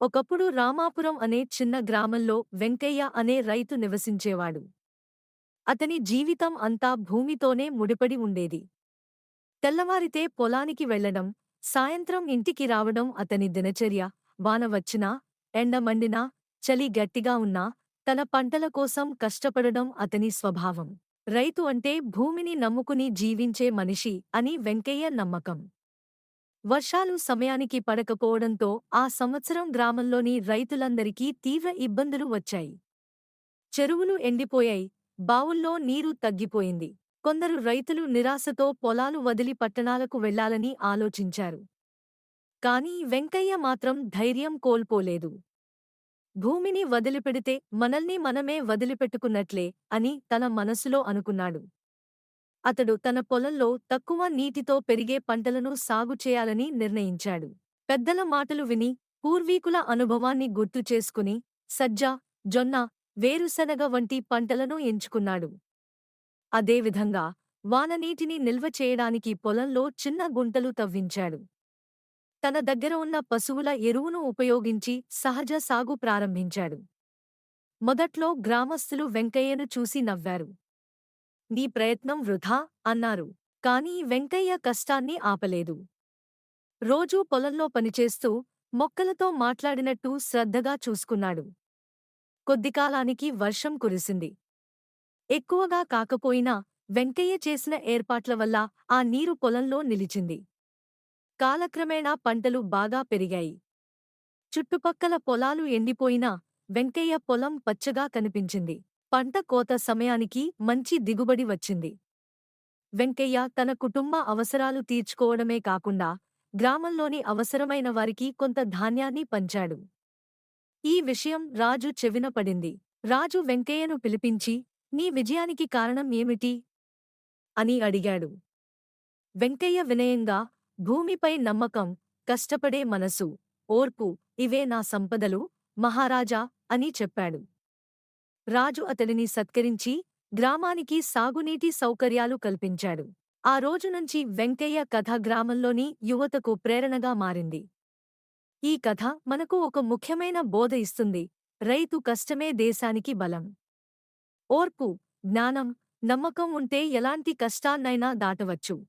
ఒకప్పుడు రామాపురం అనే చిన్న గ్రామంలో వెంకయ్య అనే రైతు నివసించేవాడు. అతని జీవితం అంతా భూమితోనే ముడిపడి ఉండేది. తెల్లవారితే పొలానికి వెళ్లడం, సాయంత్రం ఇంటికి రావడం అతని దినచర్య. వాన వచ్చినా, ఎండ మండినా, చలి గట్టిగా ఉన్నా, తన పంటల కోసం కష్టపడడం అతని స్వభావం. రైతు అంటే భూమిని నమ్ముకుని జీవించే మనిషి అని వెంకయ్య నమ్మకం. వర్షాలు సమయానికి పడకపోవడంతో ఆ సంవత్సరం గ్రామంలోని రైతులందరికీ తీవ్ర ఇబ్బందులు వచ్చాయి. చెరువులు ఎండిపోయాయి, బావుల్లో నీరు తగ్గిపోయింది. కొందరు రైతులు నిరాశతో పొలాలు వదిలి పట్టణాలకు వెళ్లాలని ఆలోచించారు. కానీ వెంకయ్య మాత్రం ధైర్యం కోల్పోలేదు. భూమిని వదిలిపెడితే మనల్ని మనమే వదిలిపెట్టుకున్నట్లే అని తన మనసులో అనుకున్నాడు. అతడు తన పొలంలో తక్కువ నీటితో పెరిగే పంటలను సాగు చేయాలని నిర్ణయించాడు. పెద్దల మాటలు విని, పూర్వీకుల అనుభవాన్ని గుర్తు చేసుకుని, సజ్జ, జొన్న, వేరుశనగ వంటి పంటలను ఎంచుకున్నాడు. అదేవిధంగా వాననీటిని నిల్వ చేయడానికి పొలంలో చిన్న గుంటలు తవ్వించాడు. తన దగ్గర ఉన్న పశువుల ఎరువును ఉపయోగించి సహజ సాగు ప్రారంభించాడు. మొదట్లో గ్రామస్తులు వెంకయ్యను చూసి నవ్వారు. నీ ప్రయత్నం వృధా అన్నారు. కాని వెంకయ్య కష్టాన్ని ఆపలేదు. రోజూ పొలంలో పనిచేస్తూ, మొక్కలతో మాట్లాడినట్టు శ్రద్ధగా చూసుకున్నాడు. కొద్దికాలానికి వర్షం కురిసింది. ఎక్కువగా కాకపోయినా వెంకయ్య చేసిన ఏర్పాట్ల వల్ల ఆ నీరు పొలంలో నిలిచింది. కాలక్రమేణా పంటలు బాగా పెరిగాయి. చుట్టుపక్కల పొలాలు ఎండిపోయినా వెంకయ్య పొలం పచ్చగా కనిపించింది. పంట కోత సమయానికి మంచి దిగుబడి వచ్చింది. వెంకయ్య తన కుటుంబ అవసరాలు తీర్చుకోవడమే కాకుండా గ్రామంలోని అవసరమైన వారికి కొంత ధాన్యాన్ని పంచాడు. ఈ విషయం రాజు చెవిన పడింది. రాజు వెంకయ్యను పిలిపించి, నీ విజయానికి కారణం ఏమిటి? అని అడిగాడు. వెంకయ్య వినయంగా, భూమిపై నమ్మకం, కష్టపడే మనసు, ఓర్పు, ఇవే నా సంపదలు, మహారాజా అని చెప్పాడు. రాజు అతడిని సత్కరించి గ్రామానికి సాగునీటి సౌకర్యాలు కల్పించాడు. ఆ రోజునుంచి వెంకయ్య కథ గ్రామంలోని యువతకు ప్రేరణగా మారింది. ఈ కథ మనకు ఒక ముఖ్యమైన బోధ ఇస్తుంది. రైతు కష్టమే దేశానికి బలం. ఓర్పు, జ్ఞానం, నమ్మకం ఉంటే ఎలాంటి కష్టాన్నైనా దాటవచ్చు.